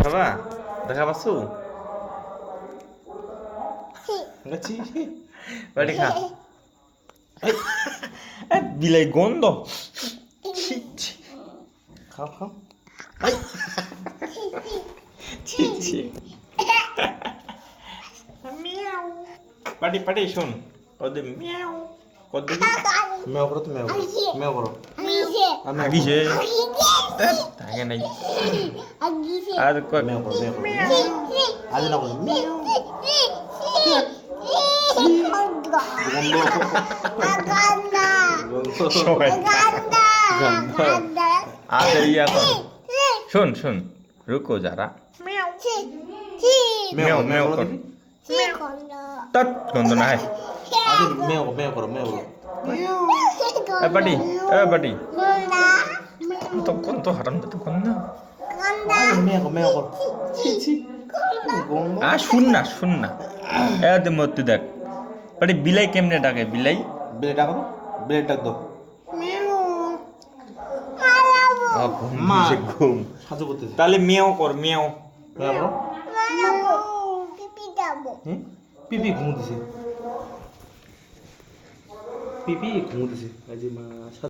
বাবা দেখা পাচ্ছো গেছি বাড়ি খা বিলাই গন্ধ ছি, ছি। খাও খাও ছি, ছি। পাটি পাটি শোন ওদের মিয়াও কত দেখি মেও করো তো মেও করো মেও করো আগিছে থাকে নাই আর কয় মেও করো আজ না করো মেও সবাই আদের ইয়া কর শোন শোন রুকো যারা মেও মেও কর তৎ গন্ধ না হয় আজ মেও করো পাটি পাটি তো গন্ধ হারাম তো গন্ধ মেও করো ছি ছি শুন না এত মতি দেখ পাটি বিলাই কেমনে ডাকে বিলাই বেলে ডাকো তো বেলে ডাক দাও মা ঘুম সাজু করতেছে তাহলে মেও কর মেও মেও করো পিপি ঘুমোতেছে পিপি ঘুমোতেছে আজ মা